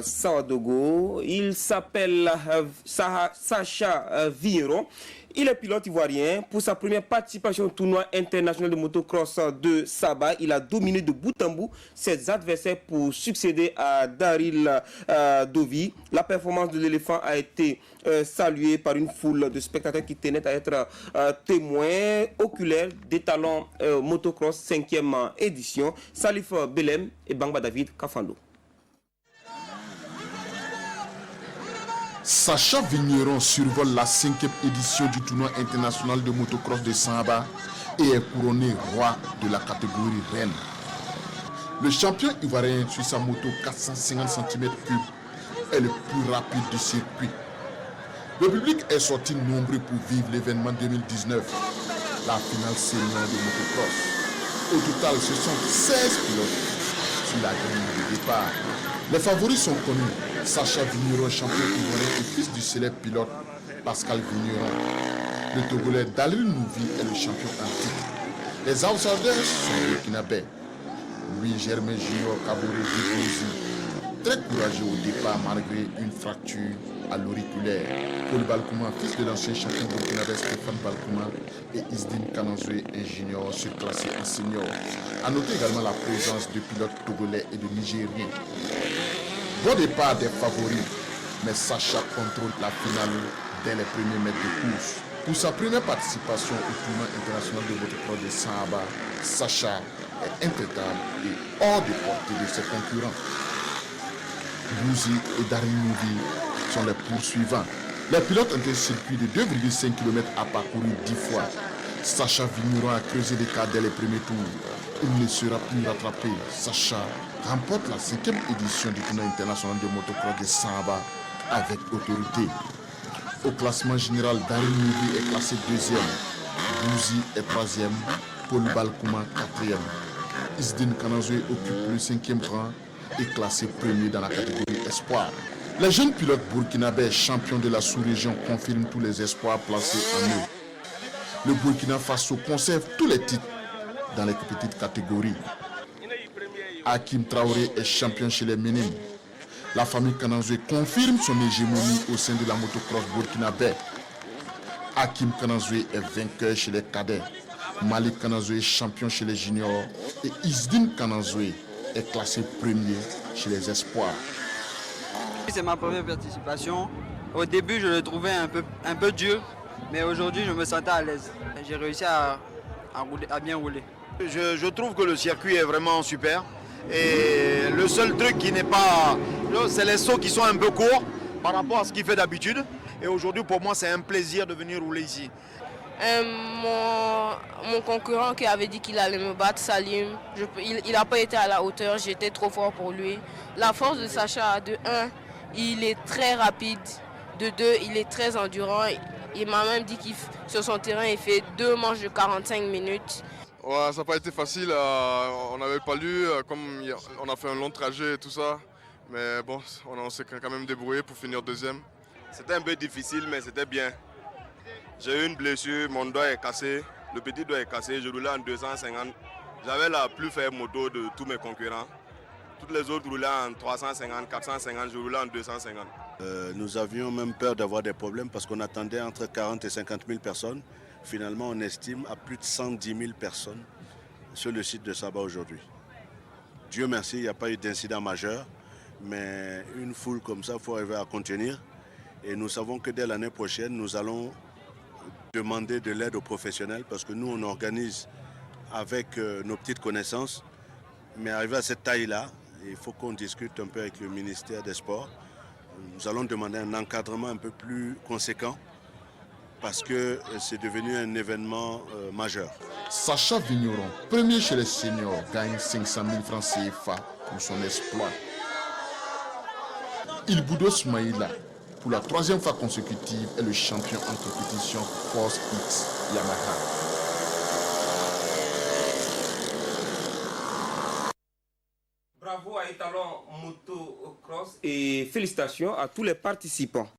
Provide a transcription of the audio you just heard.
Sawadogo, il s'appelle Sacha Vigneron. Il est pilote ivoirien. Pour sa première participation au tournoi international de motocross de Saba, il a dominé de bout en bout ses adversaires pour succéder à Daryl Dovi. La performance de l'éléphant a été saluée par une foule de spectateurs qui tenaient à être témoins oculaires des talents motocross 5e édition. Salif Belem et Bangba David Kafando. Sacha Vigneron survole la 5e édition du tournoi international de motocross de Saba et est couronné roi de la catégorie reine. Le champion ivoirien sur sa moto 450 cm3 est le plus rapide du circuit. Le public est sorti nombreux pour vivre l'événement 2019, la finale senior de motocross. Au total, ce sont 16 pilotes sur la grille de départ. Les favoris sont connus. Sacha Vigneron, champion ivoirien et fils du célèbre pilote Pascal Vigneron. Le Togolais Dalil Nouvi est le champion en titre. Les outsiders sont burkinabés. Louis Germain Junior Kaboré Vigosi, très courageux au départ malgré une fracture à l'auriculaire. Paul Balkouma, fils de l'ancien champion burkinabé Stéphane Balkouma, et Isdin Kananzoué, ingénieur surclassé en senior. A noter également la présence de pilotes togolais et de nigériens. Bon départ des favoris, mais Sacha contrôle la finale dès les premiers mètres de course. Pour sa première participation au tournoi international de motocross de Saba, Sacha est intraitable et hors de portée de ses concurrents. Louzi et Darinouvi sont les poursuivants. Les pilotes ont un circuit de 2,5 km à parcourir 10 fois. Sacha Vigneron a creusé l'écart dès les premiers tours. Il ne sera plus rattrapé. Sacha remporte la 5e édition du tournoi international de motocross de Saba avec autorité. Au classement général, Daryl Nouvi est classé 2e, Bouzi est 3e, Paul Balkouma 4e. Isdin Kananzoué occupe le 5e rang et classé premier dans la catégorie espoir. Les jeunes pilotes burkinabés champions de la sous-région confirment tous les espoirs placés en eux. Le Burkina Faso conserve tous les titres dans les petites catégories. Hakim Traoré est champion chez les minimes. La famille Kananzoué confirme son hégémonie au sein de la motocross burkinabé. Hakim Kananzoué est vainqueur chez les cadets. Malik Kananzoué est champion chez les juniors. Et Isdin Kananzoué est classé premier chez les espoirs. C'est ma première participation. Au début, je le trouvais un peu dur, mais aujourd'hui, je me sentais à l'aise. J'ai réussi à bien rouler. Je trouve que le circuit est vraiment super. Et le seul truc qui n'est pas... c'est les sauts qui sont un peu courts par rapport à ce qu'il fait d'habitude. Et aujourd'hui, pour moi, c'est un plaisir de venir rouler ici. Mon concurrent qui avait dit qu'il allait me battre, Salim, il n'a pas été à la hauteur, j'étais trop fort pour lui. La force de Sacha, de 1, il est très rapide. De 2, il est très endurant. Il m'a même dit que sur son terrain, il fait 2 manches de 45 minutes. Ouais, ça n'a pas été facile, on n'avait pas lu, comme on a fait un long trajet et tout ça. Mais bon, on s'est quand même débrouillé pour finir 2e. C'était un peu difficile, mais c'était bien. J'ai eu une blessure, mon doigt est cassé, le petit doigt est cassé, je roulais en 250. J'avais la plus faible moto de tous mes concurrents. Toutes les autres roulaient en 350, 450, je roulais en 250. Nous avions même peur d'avoir des problèmes parce qu'on attendait entre 40 et 50 000 personnes. Finalement, on estime à plus de 110 000 personnes sur le site de Saba aujourd'hui. Dieu merci, il n'y a pas eu d'incident majeur, mais une foule comme ça, il faut arriver à contenir. Et nous savons que dès l'année prochaine, nous allons demander de l'aide aux professionnels parce que nous, on organise avec nos petites connaissances. Mais arrivé à cette taille-là, il faut qu'on discute un peu avec le ministère des Sports. Nous allons demander un encadrement un peu plus conséquent parce que c'est devenu un événement majeur. Sacha Vigneron, premier chez les seniors, gagne 500 000 francs CFA pour son exploit. Ilboudos Maïla, pour la 3e fois consécutive, est le champion en compétition Force X Yamaha. Bravo à Etalon Motocross et félicitations à tous les participants.